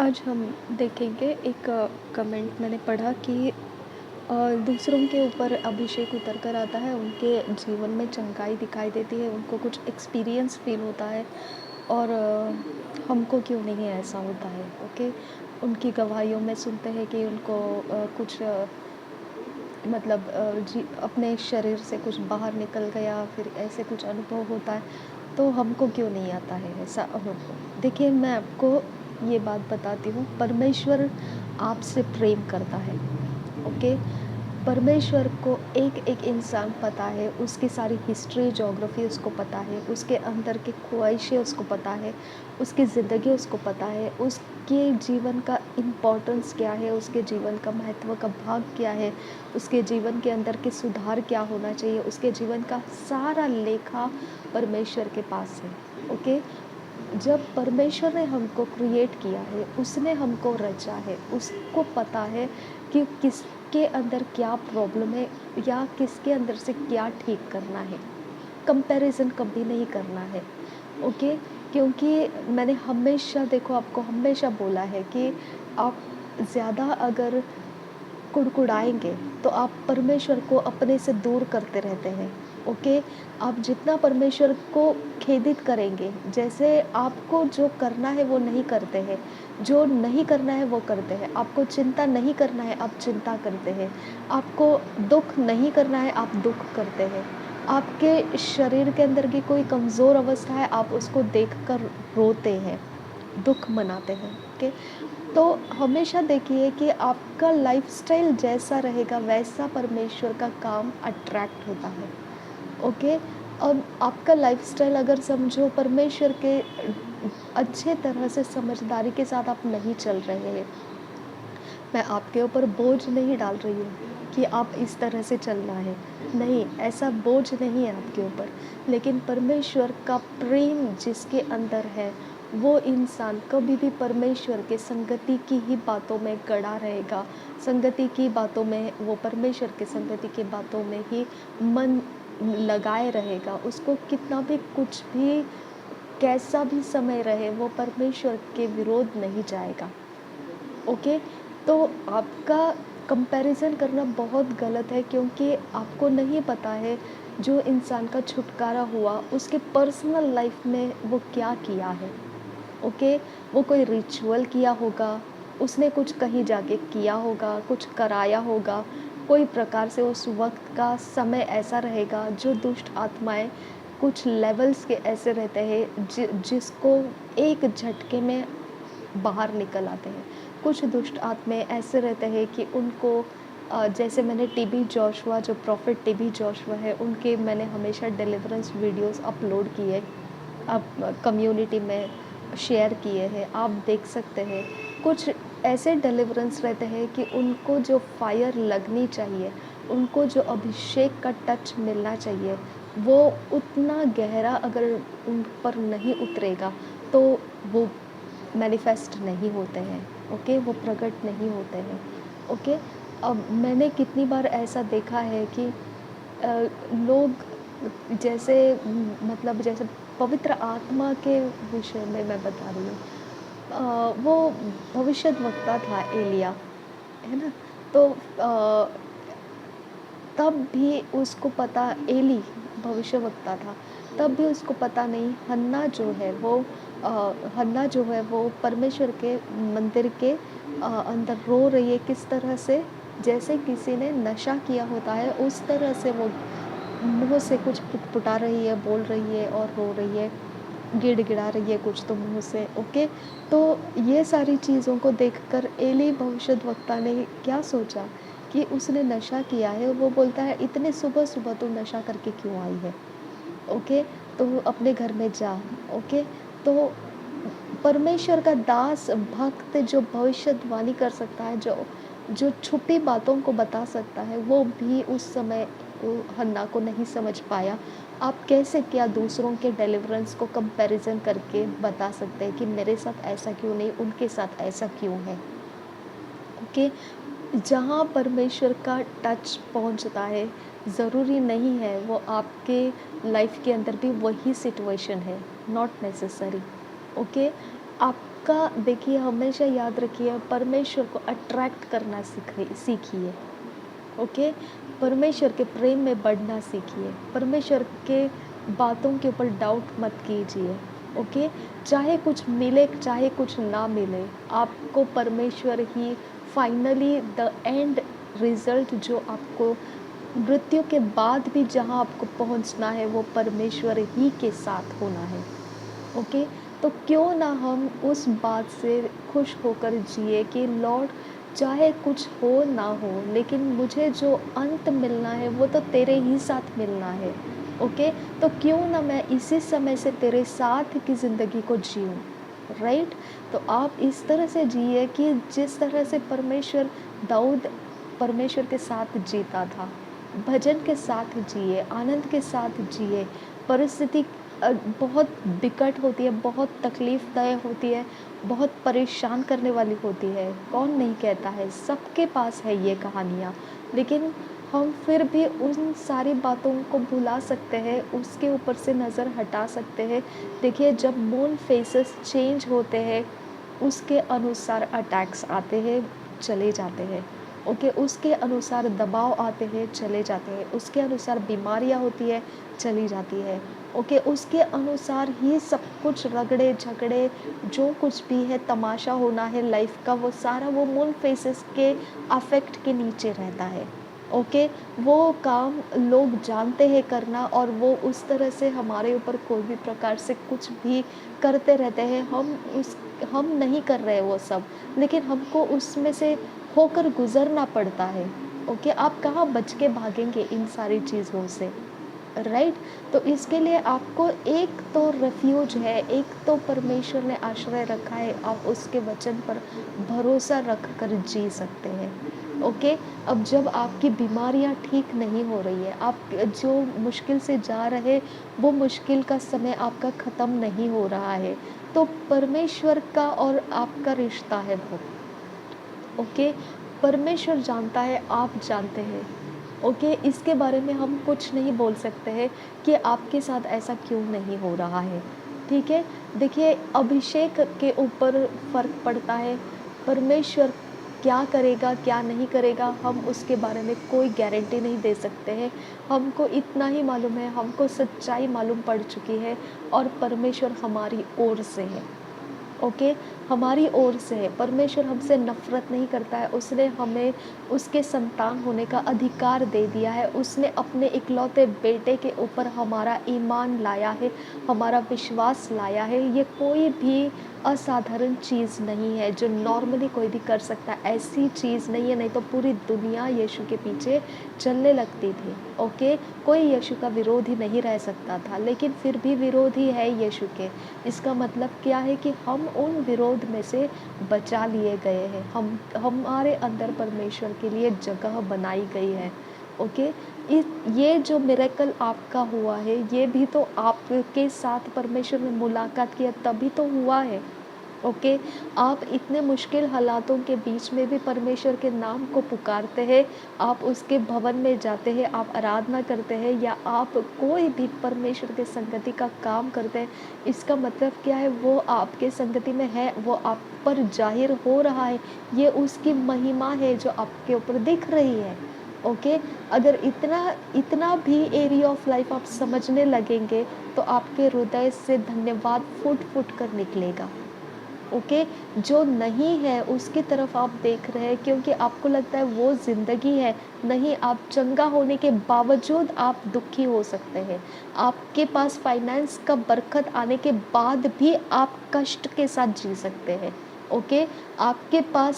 आज हम देखेंगे एक कमेंट मैंने पढ़ा कि दूसरों के ऊपर अभिषेक उतर कर आता है, उनके जीवन में चंगाई दिखाई देती है, उनको कुछ एक्सपीरियंस फ़ील होता है और हमको क्यों नहीं ऐसा होता है, ओके? उनकी गवाहियों में सुनते हैं कि उनको कुछ मतलब जी अपने शरीर से कुछ बाहर निकल गया, फिर ऐसे कुछ अनुभव होता है, तो हमको क्यों नहीं आता है ऐसा अनुभव? देखिए, मैं आपको ये बात बताती हूँ, परमेश्वर आपसे प्रेम करता है, ओके? परमेश्वर को एक-एक इंसान पता है, उसकी सारी हिस्ट्री, ज्योग्राफी उसको पता है, उसके अंदर की ख्वाहिशें उसको पता है, उसकी ज़िंदगी उसको पता है, उसके जीवन का इम्पोर्टेंस क्या है, उसके जीवन का महत्व का भाग क्या है, उसके जीवन के अंदर के सुधार क्या होना चाहिए, उसके जीवन का सारा लेखा परमेश्वर के पास है, ओके? जब परमेश्वर ने हमको क्रिएट किया है, उसने हमको रचा है, उसको पता है कि किसके अंदर क्या प्रॉब्लम है या किसके अंदर से क्या ठीक करना है। कंपैरिज़न कभी नहीं करना है, ओके? क्योंकि मैंने हमेशा देखो आपको हमेशा बोला है कि आप ज़्यादा अगर कुड़कुड़ाएँगे, तो आप परमेश्वर को अपने से दूर करते रहते हैं, ओके? आप जितना परमेश्वर को खेदित करेंगे, जैसे आपको जो करना है वो नहीं करते हैं, जो नहीं करना है वो करते हैं, आपको चिंता नहीं करना है, आप चिंता करते हैं, आपको दुःख नहीं करना है, आप दुःख करते हैं, आपके शरीर के अंदर की कोई कमज़ोर अवस्था है, आप उसको देखकर रोते हैं, दुःख मनाते हैं, ओके? तो हमेशा देखिए कि आपका लाइफ़स्टाइल जैसा रहेगा वैसा परमेश्वर का काम अट्रैक्ट होता है, ओके? अब आपका लाइफ़स्टाइल अगर समझो परमेश्वर के अच्छे तरह से समझदारी के साथ आप नहीं चल रहे हैं, मैं आपके ऊपर बोझ नहीं डाल रही हूँ कि आप इस तरह से चलना है, नहीं, ऐसा बोझ नहीं है आपके ऊपर। लेकिन परमेश्वर का प्रेम जिसके अंदर है, वो इंसान कभी भी परमेश्वर के संगति की ही बातों में गड़ा रहेगा, संगति की बातों में वो परमेश्वर के संगति की बातों में ही मन लगाए रहेगा। उसको कितना भी कुछ भी कैसा भी समय रहे, वो परमेश्वर के विरोध नहीं जाएगा। ओके, तो आपका कंपैरिज़न करना बहुत गलत है क्योंकि आपको नहीं पता है जो इंसान का छुटकारा हुआ उसके पर्सनल लाइफ में वो क्या किया है, ओके? वो कोई रिचुअल किया होगा, उसने कुछ कहीं जाके किया होगा, कुछ कराया होगा, कोई प्रकार से उस वक़्त का समय ऐसा रहेगा जो दुष्ट आत्माएँ कुछ लेवल्स के ऐसे रहते हैं जिसको एक झटके में बाहर निकल आते हैं। कुछ दुष्ट आत्माएँ ऐसे रहते हैं कि उनको जैसे मैंने टीबी जोशुआ जो प्रॉफ़ेट टीबी जोशुआ है, उनके मैंने हमेशा डिलीवरेंस वीडियोज़ अपलोड किए, अब कम्युनिटी में शेयर किए हैं, आप देख सकते हैं। कुछ ऐसे डिलीवरेंस रहते हैं कि उनको जो फायर लगनी चाहिए, उनको जो अभिषेक का टच मिलना चाहिए, वो उतना गहरा अगर उन पर नहीं उतरेगा, तो वो मैनिफेस्ट नहीं होते हैं, ओके? वो प्रकट नहीं होते हैं, ओके? अब मैंने कितनी बार ऐसा देखा है कि लोग जैसे मतलब जैसे पवित्र आत्मा के विषय में मैं बता रही हूँ। वो भविष्यद्वक्ता था एलिय्याह, है ना? तो तब भी उसको पता एली भविष्यवक्ता था, तब भी उसको पता नहीं हन्ना जो है वो परमेश्वर के मंदिर के अंदर रो रही है किस तरह से, जैसे किसी ने नशा किया होता है उस तरह से वो मुँह से कुछ पुटपुटा रही है, बोल रही है और रो रही है, गिड़गिड़ा रही है कुछ तो मुँह से, ओके? तो ये सारी चीज़ों को देखकर एली भविष्यद्वक्ता ने क्या सोचा कि उसने नशा किया है, वो बोलता है इतने सुबह-सुबह तू नशा करके क्यों आई है? ओके? तो अपने घर में जा, ओके? तो परमेश्वर का दास भक्त जो भविष्यद्वाणी कर सकता है, जो जो छुपी बातों को बता सकता है, वो भी उस समय हन्ना को नहीं समझ पाया। आप कैसे क्या दूसरों के डिलीवरेंस को कंपैरिज़न करके बता सकते हैं कि मेरे साथ ऐसा क्यों नहीं, उनके साथ ऐसा क्यों है? ओके? जहाँ परमेश्वर का टच पहुँचता है, ज़रूरी नहीं है वो आपके लाइफ़ के अंदर भी वही सिचुएशन है, नॉट नेसेसरी, ओके? आप आपका देखिए हमेशा याद रखिए परमेश्वर को अट्रैक्ट करना सीखिए। ओके? परमेश्वर के प्रेम में बढ़ना सीखिए। परमेश्वर के बातों के ऊपर डाउट मत कीजिए। ओके? चाहे कुछ मिले, चाहे कुछ ना मिले, आपको परमेश्वर ही फाइनली द एंड रिज़ल्ट जो आपको मृत्यु के बाद भी जहाँ आपको पहुँचना है, वो परमेश्वर ही के साथ होना है। ओके? तो क्यों ना हम उस बात से खुश होकर जिए कि लॉर्ड चाहे कुछ हो ना हो, लेकिन मुझे जो अंत मिलना है वो तो तेरे ही साथ मिलना है। ओके? तो क्यों ना मैं इसी समय से तेरे साथ की ज़िंदगी को जीऊँ, राइट? तो आप इस तरह से जिए कि जिस तरह से दाऊद परमेश्वर के साथ जीता था। भजन के साथ जिए, आनंद के साथ जिए। परिस्थिति बहुत बिकट होती है, बहुत तकलीफ़दायक होती है, बहुत परेशान करने वाली होती है। कौन नहीं कहता है, सबके पास है ये कहानियाँ। लेकिन हम फिर भी उन सारी बातों को भुला सकते हैं, उसके ऊपर से नज़र हटा सकते हैं। देखिए जब मून फेसेस चेंज होते हैं, उसके अनुसार अटैक्स आते हैं, चले जाते हैं। ओके? उसके अनुसार दबाव आते हैं, चले जाते हैं। उसके अनुसार बीमारियाँ होती है, चली जाती है। ओके? उसके अनुसार ही सब कुछ रगड़े-झगड़े जो कुछ भी है, तमाशा होना है लाइफ़ का, वो सारा वो मून फेसेस के अफ़ेक्ट के नीचे रहता है। ओके? वो काम लोग जानते हैं करना और वो उस तरह से हमारे ऊपर कोई भी प्रकार से कुछ भी करते रहते हैं। हम नहीं कर रहे वो सब, लेकिन हमको उसमें से होकर गुज़रना पड़ता है। ओके? आप कहाँ बच के भागेंगे इन सारी चीज़ों से? राइट। तो इसके लिए आपको एक तो रेफ्यूज है, एक तो परमेश्वर ने आश्रय रखा है, आप उसके वचन पर भरोसा रख कर जी सकते हैं। ओके? अब जब आपकी बीमारियां ठीक नहीं हो रही है, आप जो मुश्किल से जा रहे, वो मुश्किल का समय आपका ख़त्म नहीं हो रहा है, तो परमेश्वर का और आपका रिश्ता है वो। ओके? परमेश्वर जानता है, आप जानते हैं। ओके? इसके बारे में हम कुछ नहीं बोल सकते हैं कि आपके साथ ऐसा क्यों नहीं हो रहा है। ठीक है? देखिए अभिषेक के ऊपर फ़र्क पड़ता है। परमेश्वर क्या करेगा, क्या नहीं करेगा, हम उसके बारे में कोई गारंटी नहीं दे सकते हैं। हमको इतना ही मालूम है, हमको सच्चाई मालूम पड़ चुकी है और परमेश्वर हमारी ओर से है। ओके? हमारी ओर से है। परमेश्वर हमसे नफ़रत नहीं करता है, उसने हमें उसके संतान होने का अधिकार दे दिया है। उसने अपने इकलौते बेटे के ऊपर हमारा ईमान लाया है, हमारा विश्वास लाया है। ये कोई भी असाधारण चीज़ नहीं है जो नॉर्मली कोई भी कर सकता है, ऐसी चीज़ नहीं है, नहीं तो पूरी दुनिया यीशु के पीछे चलने लगती थी। ओके? कोई यीशु का विरोधी नहीं रह सकता था, लेकिन फिर भी विरोधी है यीशु के। इसका मतलब क्या है कि हम उन विरोध में से बचा लिए गए हैं। हमारे अंदर परमेश्वर के लिए जगह बनाई गई है। ओके? ये जो मिरेकल आपका हुआ है, ये भी तो आपके साथ परमेश्वर ने मुलाकात किया तभी तो हुआ है। ओके? आप इतने मुश्किल हालातों के बीच में भी परमेश्वर के नाम को पुकारते हैं, आप उसके भवन में जाते हैं, आप आराधना करते हैं या आप कोई भी परमेश्वर के संगति का काम करते हैं, इसका मतलब क्या है? वो आपके संगति में है, वो आप पर ज़ाहिर हो रहा है, ये उसकी महिमा है जो आपके ऊपर दिख रही है। ओके? अगर इतना इतना भी एरिया ऑफ लाइफ आप समझने लगेंगे, तो आपके हृदय से धन्यवाद फूट-फूट कर निकलेगा। ओके? जो नहीं है उसकी तरफ आप देख रहे हैं क्योंकि आपको लगता है वो ज़िंदगी है। नहीं, आप चंगा होने के बावजूद आप दुखी हो सकते हैं। आपके पास फाइनेंस का बरकत आने के बाद भी आप कष्ट के साथ जी सकते हैं। ओके? आपके पास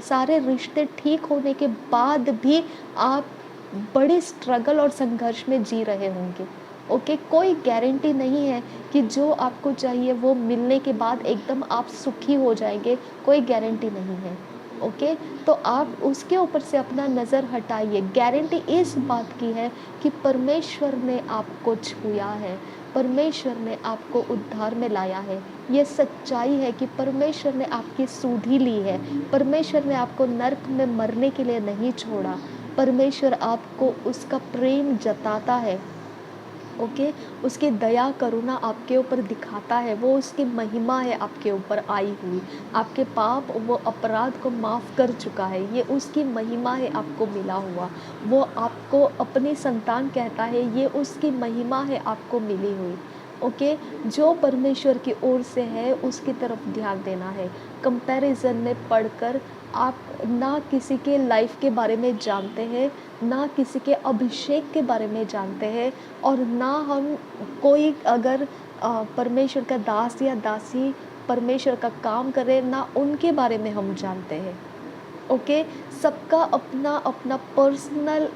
सारे रिश्ते ठीक होने के बाद भी आप बड़े स्ट्रगल और संघर्ष में जी रहे होंगे। ओके? कोई गारंटी नहीं है कि जो आपको चाहिए वो मिलने के बाद एकदम आप सुखी हो जाएँगे, कोई गारंटी नहीं है। ओके? तो आप उसके ऊपर से अपना नज़र हटाइए। गारंटी इस बात की है कि परमेश्वर ने आपको छुआ है, परमेश्वर ने आपको उद्धार में लाया है। ये सच्चाई है कि परमेश्वर ने आपकी सुधि ली है, परमेश्वर ने आपको नर्क में मरने के लिए नहीं छोड़ा, परमेश्वर आपको उसका प्रेम जताता है। ओके, उसकी दया करुणा आपके ऊपर दिखाता है, वो उसकी महिमा है आपके ऊपर आई हुई। आपके पाप वो अपराध को माफ़ कर चुका है, ये उसकी महिमा है आपको मिला हुआ। वो आपको अपनी संतान कहता है, ये उसकी महिमा है आपको मिली हुई। ओके, जो परमेश्वर की ओर से है उसकी तरफ ध्यान देना है। कंपैरिज़न में पढ़कर आप ना किसी के लाइफ़ के बारे में जानते हैं, ना किसी के अभिषेक के बारे में जानते हैं, और ना हम कोई अगर परमेश्वर का दास या दासी परमेश्वर का काम करे, ना उनके बारे में हम जानते हैं। ओके, सबका अपना अपना पर्सनल,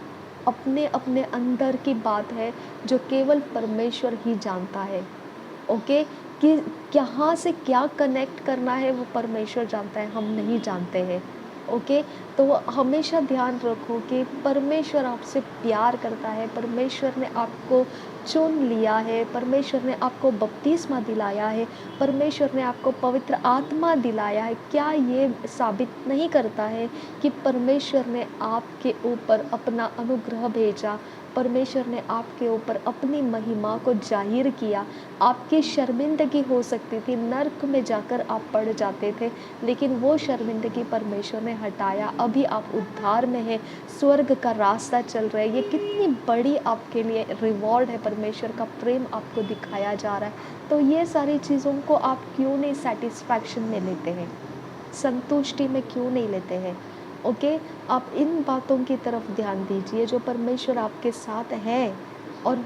अपने अपने अंदर की बात है जो केवल परमेश्वर ही जानता है। ओके, कि कहाँ से क्या कनेक्ट करना है वो परमेश्वर जानता है, हम नहीं जानते हैं। ओके, तो हमेशा ध्यान रखो कि परमेश्वर आपसे प्यार करता है, परमेश्वर ने आपको चुन लिया है, परमेश्वर ने आपको बपतिस्मा दिलाया है, परमेश्वर ने आपको पवित्र आत्मा दिलाया है। क्या ये साबित नहीं करता है कि परमेश्वर ने आपके ऊपर अपना अनुग्रह भेजा, परमेश्वर ने आपके ऊपर अपनी महिमा को ज़ाहिर किया। आपकी शर्मिंदगी हो सकती थी, नर्क में जाकर आप पड़ जाते थे, लेकिन वो शर्मिंदगी परमेश्वर ने हटाया। अभी आप उद्धार में हैं, स्वर्ग का रास्ता चल रहे हैं। ये कितनी बड़ी आपके लिए रिवॉर्ड है, परमेश्वर का प्रेम आपको दिखाया जा रहा है। तो ये सारी चीज़ों को आप क्यों नहीं सैटिस्फैक्शन में लेते हैं? संतुष्टि में क्यों नहीं लेते हैं? ओके, आप इन बातों की तरफ ध्यान दीजिए जो परमेश्वर आपके साथ है और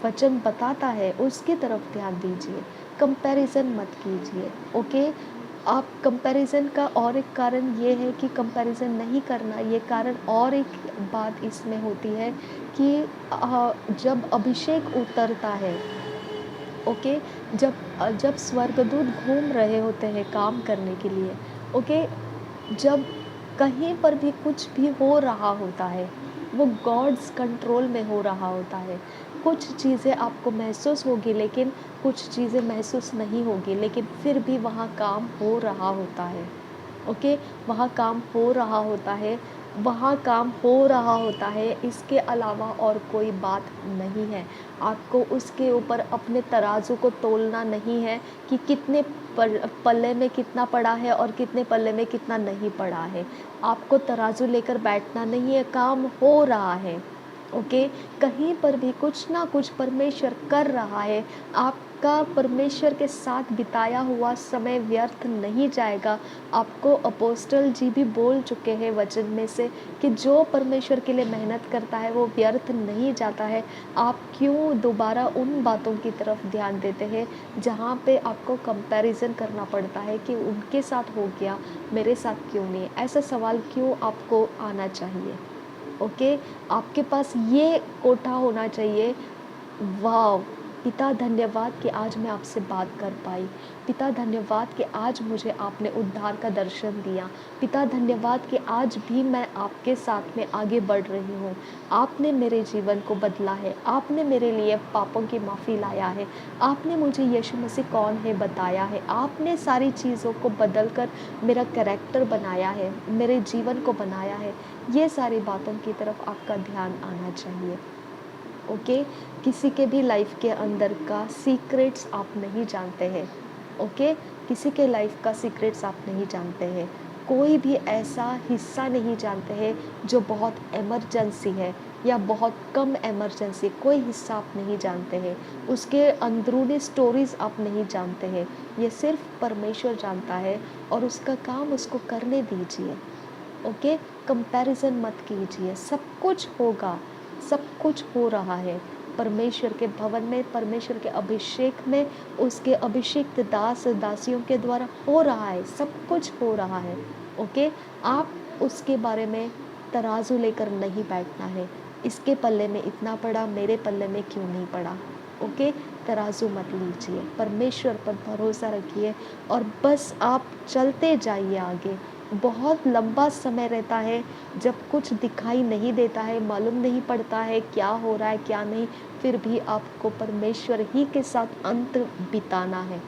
वचन बताता है, उसकी तरफ ध्यान दीजिए। कंपैरिजन मत कीजिए। ओके, आप कंपैरिजन का और एक कारण ये है कि कंपैरिजन नहीं करना, ये कारण और एक बात इसमें होती है कि जब अभिषेक उतरता है, ओके, जब स्वर्गदूत घूम रहे होते हैं काम करने के लिए, ओके, जब कहीं पर भी कुछ भी हो रहा होता है, वो गॉड्स कंट्रोल में हो रहा होता है। कुछ चीज़ें आपको महसूस होगी, लेकिन कुछ चीज़ें महसूस नहीं होगी, लेकिन फिर भी वहाँ काम हो रहा होता है। ओके, वहाँ काम हो रहा होता है, वहाँ काम हो रहा होता है, इसके अलावा और कोई बात नहीं है। आपको उसके ऊपर अपने तराजू को तोलना नहीं है कि कितने पल्ले में कितना पड़ा है और कितने पल्ले में कितना नहीं पड़ा है। आपको तराजू लेकर बैठना नहीं है, काम हो रहा है। ओके, कहीं पर भी कुछ ना कुछ परमेश्वर कर रहा है। आपका परमेश्वर के साथ बिताया हुआ समय व्यर्थ नहीं जाएगा। आपको अपोस्टल जी भी बोल चुके हैं वचन में से कि जो परमेश्वर के लिए मेहनत करता है वो व्यर्थ नहीं जाता है। आप क्यों दोबारा उन बातों की तरफ ध्यान देते हैं जहाँ पे आपको कंपैरिजन करना पड़ता है कि उनके साथ हो गया, मेरे साथ क्यों नहीं? ऐसा सवाल क्यों आपको आना चाहिए? ओके, आपके पास ये कोटा होना चाहिए। वाव! पिता धन्यवाद कि आज मैं आपसे बात कर पाई। पिता धन्यवाद कि आज मुझे आपने उद्धार का दर्शन दिया। पिता धन्यवाद कि आज भी मैं आपके साथ में आगे बढ़ रही हूँ। आपने मेरे जीवन को बदला है। आपने मेरे लिए पापों की माफ़ी लाया है। आपने मुझे यीशु मसीह कौन है बताया है। आपने सारी चीज़ों को बदल कर मेरा कैरेक्टर बनाया है, मेरे जीवन को बनाया है। ये सारी बातों की तरफ आपका ध्यान आना चाहिए। ओके, किसी के भी लाइफ के अंदर का सीक्रेट्स आप नहीं जानते हैं। ओके, किसी के लाइफ का सीक्रेट्स आप नहीं जानते हैं। कोई भी ऐसा हिस्सा नहीं जानते हैं जो बहुत इमरजेंसी है या बहुत कम इमरजेंसी, कोई हिस्सा आप नहीं जानते हैं। उसके अंदरूनी स्टोरीज आप नहीं जानते हैं। ये सिर्फ परमेश्वर जानता है और उसका काम उसको करने दीजिए। ओके, कंपैरिजन मत कीजिए। सब कुछ होगा, सब कुछ हो रहा है परमेश्वर के भवन में, परमेश्वर के अभिषेक में, उसके अभिषिक्त दास दासियों के द्वारा हो रहा है, सब कुछ हो रहा है। ओके, आप उसके बारे में तराजू लेकर नहीं बैठना है। इसके पल्ले में इतना पड़ा, मेरे पल्ले में क्यों नहीं पड़ा? ओके, तराजू मत लीजिए, परमेश्वर पर भरोसा रखिए और बस आप चलते जाइए आगे। बहुत लंबा समय रहता है जब कुछ दिखाई नहीं देता है, मालूम नहीं पड़ता है क्या हो रहा है क्या नहीं, फिर भी आपको परमेश्वर ही के साथ अंत बिताना है।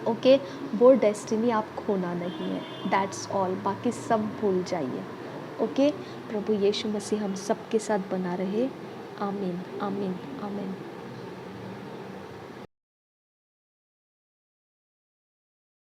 ओके, वो डेस्टिनी आप खोना नहीं है। दैट्स ऑल, बाकी सब भूल जाइए। ओके, प्रभु यीशु मसीह हम सबके साथ बना रहे। आमीन, आमीन, आमीन।